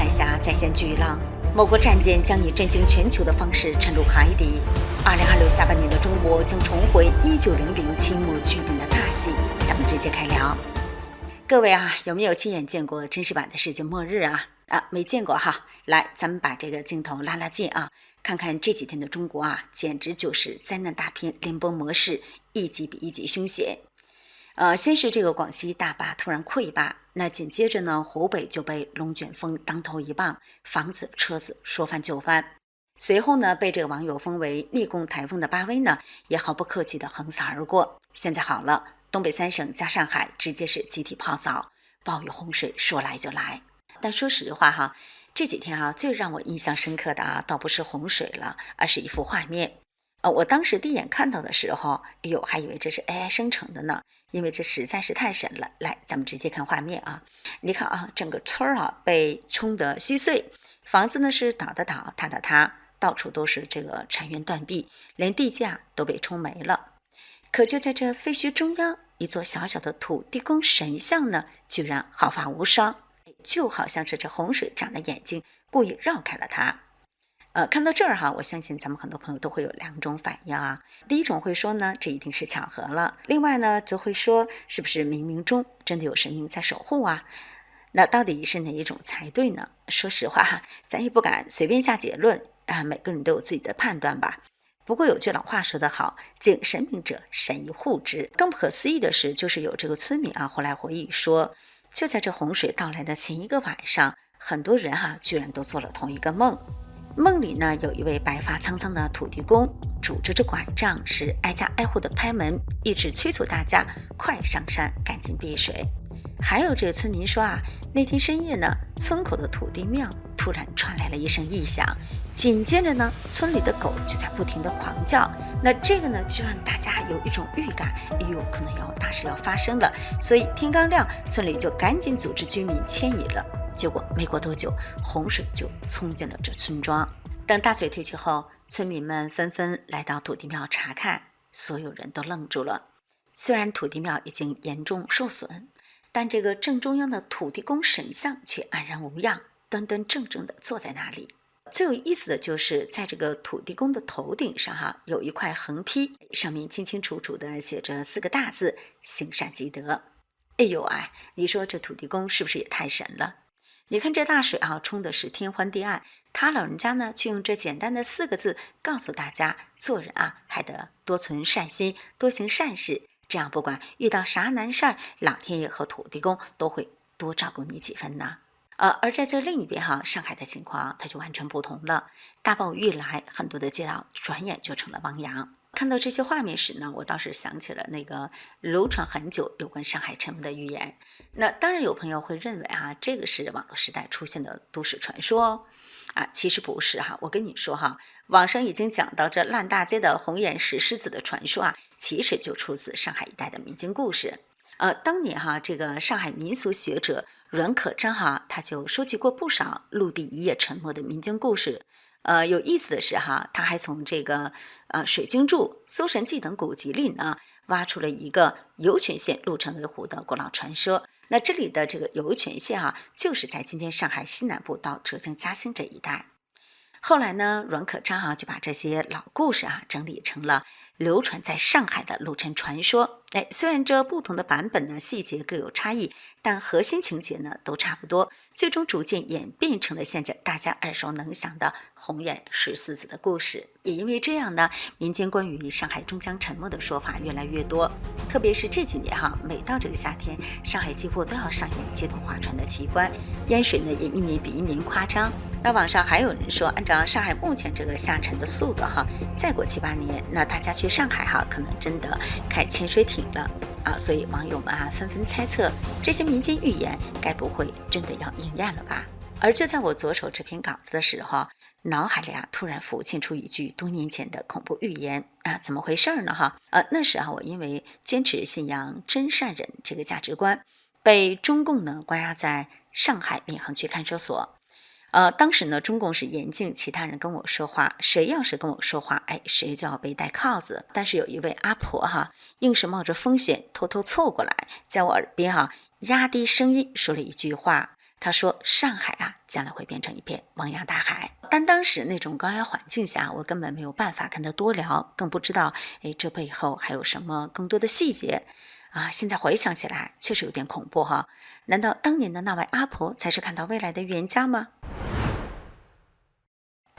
海峡再现巨浪，某国战舰将以震惊全球的方式沉入海底。2026下半年的中国将重回1900清末剧本的大戏，咱们直接开聊。各位啊，有没有亲眼见过真实版的世界末日啊？没见过哈。来，咱们把这个镜头拉拉近啊，看看这几天的中国啊，简直就是灾难大片联播模式，一集比一集凶险。先是这个广西大坝突然溃坝，那紧接着呢，湖北就被龙卷风当头一棒，房子车子说翻就翻。随后呢，被这个网友封为立功台风的巴威呢，也毫不客气地横扫而过。现在好了，东北3省加上海直接是集体泡澡，暴雨洪水说来就来。但说实话哈，这几天啊，最让我印象深刻的啊，倒不是洪水了，而是一幅画面。我当时第一眼看到的时候，还以为这是 AI 生成的呢，因为这实在是太神了。来，咱们直接看画面啊，你看啊，整个村啊被冲得稀碎，房子呢是倒的倒，塌的塌，到处都是这个残垣断壁，连地价都被冲没了。可就在这废墟中央，一座小小的土地公神像呢，居然毫发无伤，就好像是这洪水长了眼睛，故意绕开了它。看到这儿哈，我相信咱们很多朋友都会有2种反应啊。第一种会说呢，这一定是巧合了；另外呢，则会说，是不是冥冥中真的有神明在守护啊？那到底是哪一种才对呢？说实话哈，咱也不敢随便下结论啊，每个人都有自己的判断吧。不过有句老话说得好，敬神明者，神以护之。更不可思议的是，就是有这个村民啊，后来回忆说，就在这洪水到来的前一个晚上，很多人居然都做了同一个梦。梦里呢，有一位白发苍苍的土地公，拄着拐杖，是挨家挨户的拍门，一直催促大家快上山，赶紧避水。还有这个村民说啊，那天深夜呢，村口的土地庙突然传来了一声异响，紧接着呢，村里的狗就在不停的狂叫。那这个呢，就让大家有一种预感，可能大事要发生了。所以天刚亮，村里就赶紧组织居民迁移了。结果没过多久，洪水就冲进了这村庄。等大水退去后，村民们纷纷来到土地庙查看，所有人都愣住了。虽然土地庙已经严重受损，但这个正中央的土地公神像却安然无恙，端端正正地坐在那里。最有意思的就是在这个土地公的头顶上有一块横批，上面清清楚楚地写着4个大字：行善积德。你说这土地公是不是也太神了？你看这大水冲的是天昏地暗，他老人家呢却用这简单的4个字告诉大家，做人还得多存善心，多行善事，这样不管遇到啥难事儿，老天爷和土地公都会多照顾你几分呢。而在这另一边上海的情况它就完全不同了。大暴雨一来，很多的街道转眼就成了汪洋。看到这些画面时呢，我倒是想起了那个流传很久有关上海沉没的预言。那当然有朋友会认为这个是网络时代出现的都市传说其实不是我跟你说网上已经讲到这烂大街的红眼石狮子的传说其实就出自上海一带的民间故事。当年这个上海民俗学者阮可章他就收集过不少陆地一夜沉没的民间故事。有意思的是他还从这个水晶柱、搜神记等古籍里呢，挖出了一个油泉县鹿城围湖的古老传说。那这里的这个油泉县就是在今天上海西南部到浙江嘉兴这一带。后来呢，阮可章就把这些老故事整理成了流传在上海的鹿城传说。虽然这不同的版本呢，细节各有差异，但核心情节呢都差不多，最终逐渐演变成了现在大家耳熟能详的红眼石狮子的故事。也因为这样呢，民间关于上海终将沉没的说法越来越多。特别是这几年每到这个夏天，上海几乎都要上演街头划船的奇观，淹水呢也一年比一年夸张。那网上还有人说，按照上海目前这个下沉的速度再过7-8年，那大家去上海可能真的开潜水艇了所以网友们纷纷猜测，这些民间预言该不会真的要应验了吧？而就在我左手这篇稿子的时候，脑海里突然浮现出一句多年前的恐怖预言怎么回事呢那时我因为坚持信仰真善忍这个价值观，被中共呢关押在上海闵行区看守所。当时呢，中共是严禁其他人跟我说话，谁要是跟我说话，谁就要被戴铐子。但是有一位阿婆硬是冒着风险偷偷凑过来，在我耳边压低声音说了一句话，他说上海将来会变成一片汪洋大海。但当时那种高压环境下，我根本没有办法跟他多聊，更不知道这背后还有什么更多的细节现在回想起来确实有点恐怖难道当年的那位阿婆才是看到未来的预言家吗？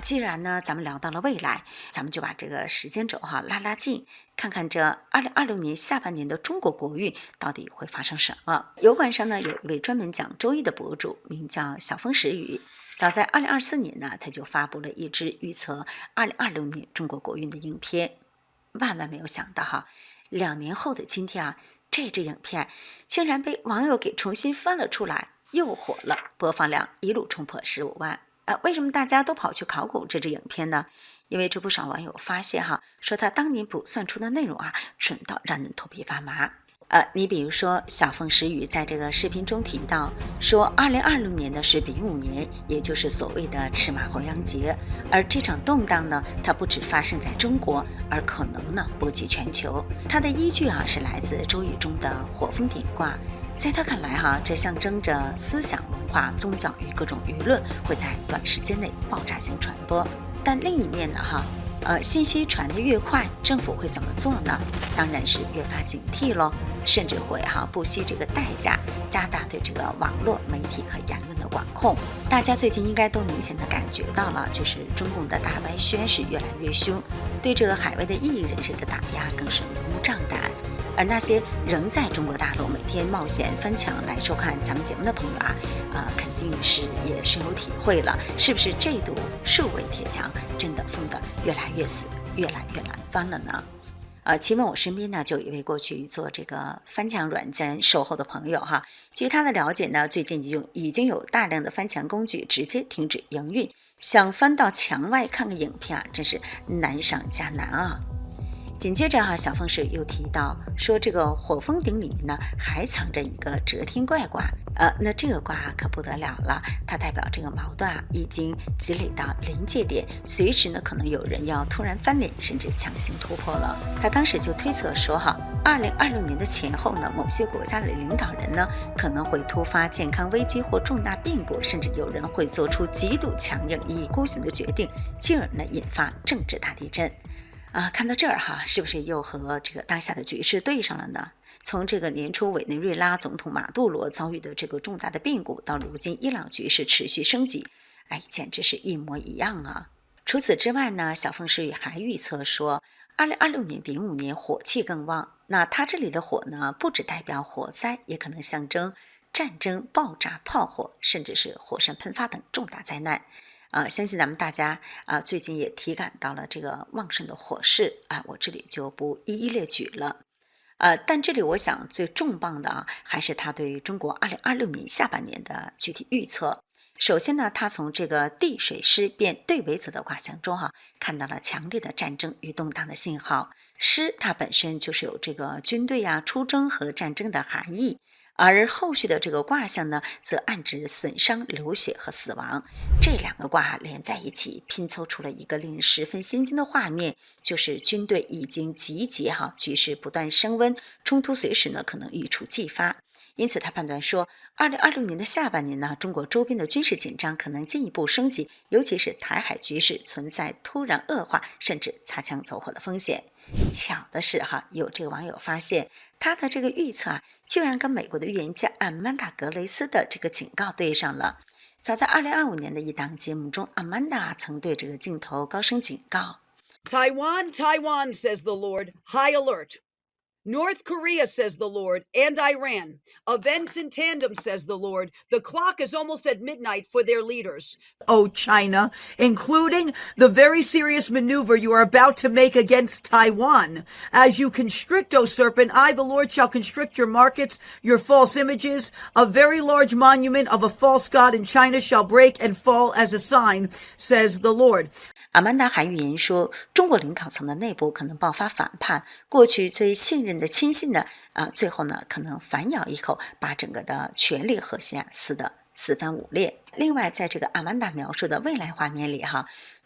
既然呢咱们聊到了未来，咱们就把这个时间轴拉近，看看这2026年下半年的中国国运到底会发生什么。油管上呢有一位专门讲周易的博主，名叫小风时雨。早在2024年呢，他就发布了一支预测2026年中国国运的影片。万万没有想到2年后的今天这支影片竟然被网友给重新翻了出来，又火了，播放量一路冲破15万。为什么大家都跑去考古这支影片呢？因为这不少网友发现说他当年卜算出的内容准到让人头皮发麻。你比如说小凤时雨在这个视频中提到说2026年的是丙午年，也就是所谓的赤马红羊节，而这场动荡呢，它不只发生在中国，而可能呢波及全球。它的依据是来自周易中的火风鼎卦。在他看来这象征着思想文化宗教与各种舆论会在短时间内爆炸性传播。但另一面呢信息传得越快，政府会怎么做呢？当然是越发警惕咯，甚至会不惜这个代价，加大对这个网络媒体和言论的管控。大家最近应该都明显的感觉到了，就是中共的大外宣是越来越凶，对这个海外的异议人士的打压更是明目张胆。而那些仍在中国大陆每天冒险翻墙来收看咱们节目的朋友肯定是也深有体会了，是不是这堵数位铁墙真的封得越来越死，越来越难翻了呢？请问我身边呢就有一位过去做这个翻墙软件售后的朋友据他的了解呢，最近已经有大量的翻墙工具直接停止营运，想翻到墙外看个影片真是难上加难紧接着小凤是又提到说，这个火风鼎里面呢还藏着一个遮天怪卦，那这个卦可不得了了，它代表这个矛盾已经积累到临界点，随时呢可能有人要突然翻脸，甚至强行突破了。他当时就推测说2026年的前后呢，某些国家的领导人呢可能会突发健康危机或重大变故，甚至有人会做出极度强硬、一意孤行的决定，进而呢引发政治大地震。看到这儿是不是又和这个当下的局势对上了呢？从这个年初委内瑞拉总统马杜罗遭遇的这个重大的变故，到如今伊朗局势持续升级，简直是一模一样除此之外呢，小凤时雨还预测说2026年丙午年火气更旺，那它这里的火呢，不只代表火灾，也可能象征战争、爆炸、炮火，甚至是火山喷发等重大灾难。相信咱们大家最近也体感到了这个旺盛的火势我这里就不一一列举了。但这里我想最重磅的还是他对中国2026年下半年的具体预测。首先呢，他从这个地水湿变对为泽的卦象中看到了强烈的战争与动荡的信号。湿它本身就是有这个军队出征和战争的含义，而后续的这个卦象呢，则暗指损伤、流血和死亡。这两个卦连在一起，拼凑出了一个令人十分心惊的画面，就是军队已经集结局势不断升温，冲突随时呢可能一触即发。因此他判断说2026年的下半年呢，中国周边的军事紧张可能进一步升级，尤其是台海局势存在突然恶化，甚至擦枪走火的风险。巧的是有这个网友发现他的这个预测居然跟美国的预言家阿曼达·格雷斯的这个警告对上了。早在2025年的一档节目中，阿曼达曾对这个镜头高声警告 Taiwan, Taiwan, says the Lord, high alert. North Korea, says the Lord, and Iran. Events in tandem, says the Lord. The clock is almost at midnight for their leaders. Oh, China, including the very serious maneuver you are about to make against Taiwan. As you constrict, O serpent, I, the Lord, shall constrict your markets, your false images. A very large monument of a false god in China shall break and fall as a sign, says the Lord. 阿曼达还预言说，中国领导层的内部可能爆发反叛，过去最信任的亲信呢，最后呢可能反咬一口，把整个的权力核心撕得四分五裂。另外，在这个阿曼达描述的未来画面里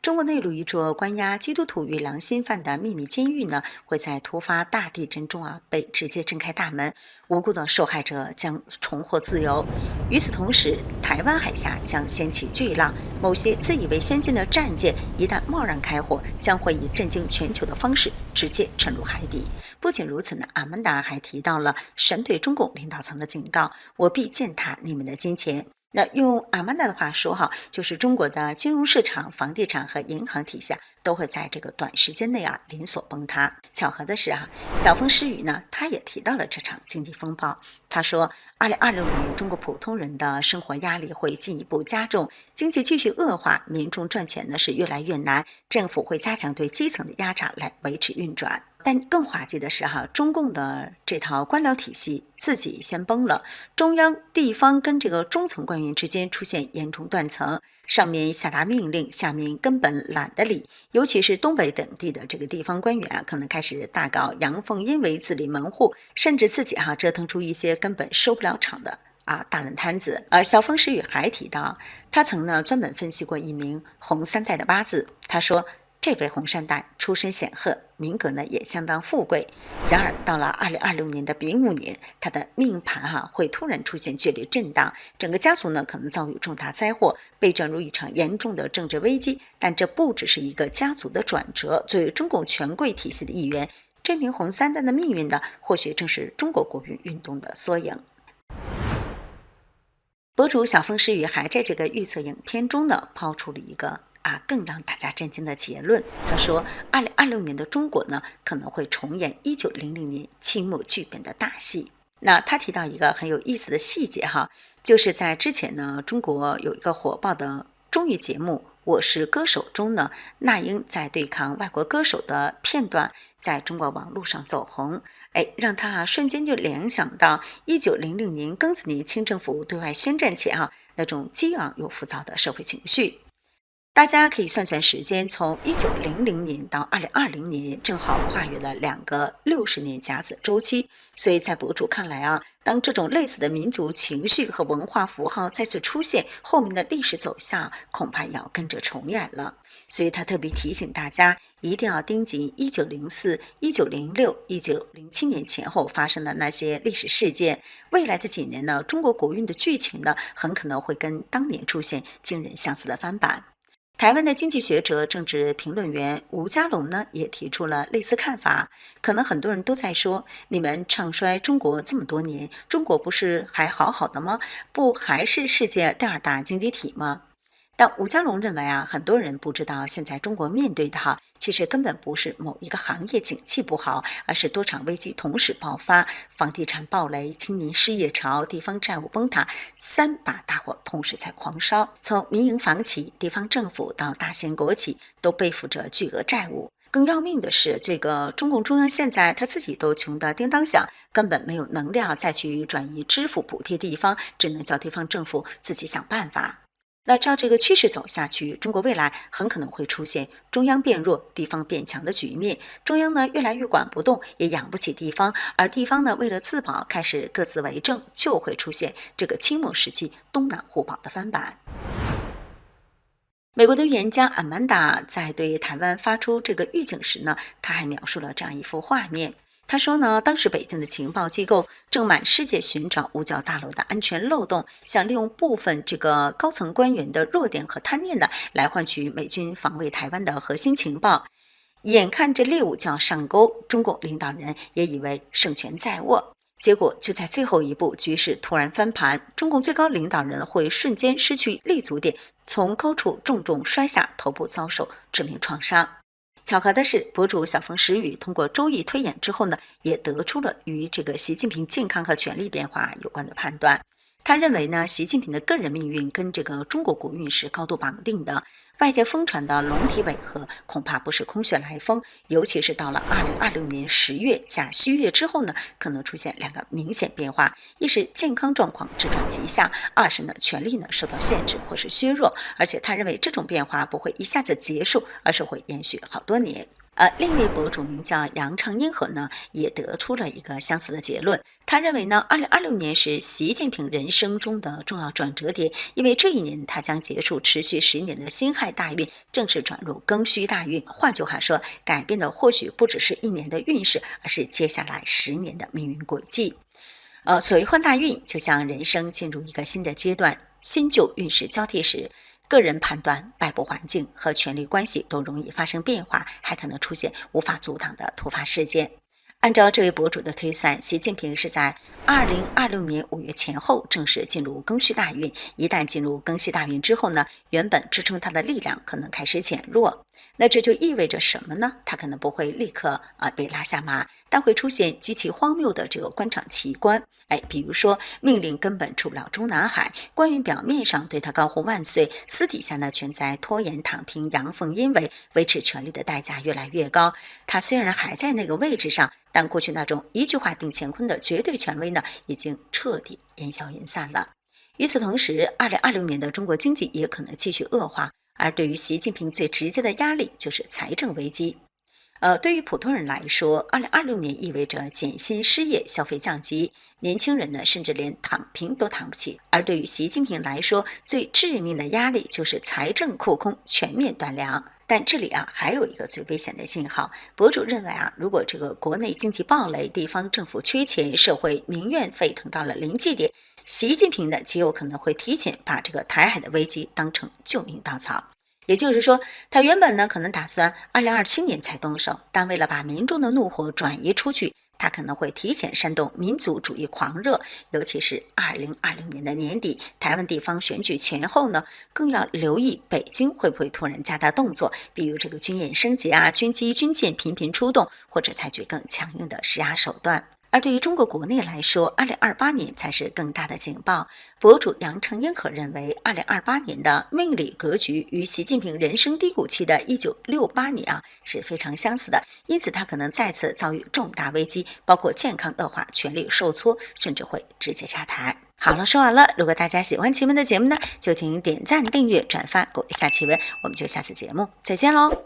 中国内陆一座关押基督徒与良心犯的秘密监狱呢，会在突发大地震中被直接震开大门，无辜的受害者将重获自由。与此同时，台湾海峡将掀起巨浪，某些自以为先进的战舰一旦贸然开火，将会以震惊全球的方式直接沉入海底。不仅如此呢，阿曼达还提到了神对中共领导层的警告：我必践踏你们的金钱。那用阿曼达的话说就是中国的金融市场、房地产和银行体系都会在这个短时间内连锁崩塌。巧合的是小峰诗雨呢，他也提到了这场经济风暴。他说2026年中国普通人的生活压力会进一步加重，经济继续恶化，民众赚钱呢是越来越难，政府会加强对基层的压榨来维持运转。但更滑稽的是中共的这套官僚体系自己先崩了，中央、地方跟这个中层官员之间出现严重断层，上面下达命令，下面根本懒得理。尤其是东北等地的这个地方官员可能开始大搞阳奉阴违、自立门户，甚至自己折腾出一些根本收不了场的大烂摊子。小峰诗雨还提到，他曾呢专门分析过一名红三代的八字。他说，这位红三代出身显赫，名格呢也相当富贵。然而到了2026年的丙午年，他的命盘会突然出现剧烈震荡，整个家族呢可能遭遇重大灾祸，被卷入一场严重的政治危机。但这不只是一个家族的转折，作为中共权贵体系的一员，这名红三代的命运呢，或许正是中国国运运动的缩影。博主小峰诗雨还在这个预测影片中呢，抛出了一个更让大家震惊的结论。他说2026年的中国呢，可能会重演1900年清末剧本的大戏。那他提到一个很有意思的细节就是在之前呢，中国有一个火爆的综艺节目《我是歌手》中呢，那英在对抗外国歌手的片段在中国网络上走红，让他瞬间就联想到1900年庚子年清政府对外宣战前那种激昂又浮躁的社会情绪。大家可以算算时间，从1900年到2020年，正好跨越了2个60年甲子周期。所以在博主看来当这种类似的民族情绪和文化符号再次出现，后面的历史走向恐怕要跟着重演了。所以他特别提醒大家，一定要盯紧1904、1906、1907年前后发生的那些历史事件。未来的几年呢，中国国运的剧情呢，很可能会跟当年出现惊人相似的翻版。台湾的经济学者、政治评论员吴家龙呢，也提出了类似看法。可能很多人都在说，你们唱衰中国这么多年，中国不是还好好的吗？不还是世界第2大经济体吗？但吴家龙认为很多人不知道，现在中国面对的其实根本不是某一个行业景气不好，而是多场危机同时爆发，房地产暴雷、青年失业潮、地方债务崩塌，3把大火同时在狂烧。从民营房企、地方政府到大型国企，都背负着巨额债务。更要命的是，这个中共中央现在他自己都穷得叮当响，根本没有能量再去转移支付补贴地方，只能叫地方政府自己想办法。那照这个趋势走下去，中国未来很可能会出现中央变弱、地方变强的局面。中央呢越来越管不动，也养不起地方，而地方呢为了自保，开始各自为政，就会出现这个清末时期东南互保的翻版。美国的预言家阿曼达在对台湾发出这个预警时呢，他还描述了这样一幅画面。他说呢，当时北京的情报机构正满世界寻找五角大楼的安全漏洞，想利用部分这个高层官员的弱点和贪念呢，来换取美军防卫台湾的核心情报。眼看着猎物就要上钩，中共领导人也以为胜权在握。结果就在最后一步，局势突然翻盘，中共最高领导人会瞬间失去立足点，从高处重重摔下，头部遭受致命创伤。巧合的是，博主小峰石宇通过周易推演之后呢，也得出了与这个习近平健康和权力变化有关的判断。他认为呢，习近平的个人命运跟这个中国国运是高度绑定的。外界疯传的龙体违和恐怕不是空穴来风，尤其是到了2026年10月甲戌月之后呢，可能出现2个明显变化：一是健康状况直转急下，二是呢权力呢受到限制或是削弱。而且他认为这种变化不会一下子结束，而是会延续好多年。另一位博主名叫杨成英和呢，也得出了一个相似的结论。他认为呢，2026年是习近平人生中的重要转折点，因为这一年他将结束持续10年的辛亥大运，正式转入庚戌大运。换句话说，改变的或许不只是1年的运势，而是接下来10年的命运轨迹。所谓换大运，就像人生进入一个新的阶段，新旧运势交替时，个人判断、外部环境和权力关系都容易发生变化，还可能出现无法阻挡的突发事件。按照这位博主的推算，习近平是在2026年5月前后正式进入庚戌大运。一旦进入庚戌大运之后呢，原本支撑他的力量可能开始减弱。那这就意味着什么呢？他可能不会立刻被拉下马，但会出现极其荒谬的这个官场奇观。比如说命令根本出不了中南海，官员表面上对他高呼万岁，私底下呢全在拖延躺平，阳奉阴违，维持权力的代价越来越高。他虽然还在那个位置上，但过去那种一句话定乾坤的绝对权威呢，已经彻底烟消云散了。与此同时，2026年的中国经济也可能继续恶化，而对于习近平最直接的压力就是财政危机。对于普通人来说，2026年意味着减薪、失业、消费降级，年轻人呢甚至连躺平都躺不起。而对于习近平来说，最致命的压力就是财政库空全面断粮。但这里还有一个最危险的信号，博主认为如果这个国内经济暴雷，地方政府缺钱，社会民怨沸腾到了临界点，习近平呢极有可能会提前把这个台海的危机当成救命稻草。也就是说，他原本呢可能打算2027年才动手，但为了把民众的怒火转移出去，他可能会提前煽动民族主义狂热，尤其是2020年的年底，台湾地方选举前后呢，更要留意北京会不会突然加大动作，比如这个军演升级军机军舰频频出动，或者采取更强硬的施压手段。而对于中国国内来说，2028年才是更大的警报。博主杨成英可认为，2028年的命理格局与习近平人生低谷期的1968年是非常相似的，因此他可能再次遭遇重大危机，包括健康恶化、权力受挫，甚至会直接下台。好了，说完了。如果大家喜欢奇闻的节目呢，就请点赞、订阅、转发，鼓励下奇闻。我们就下次节目再见喽。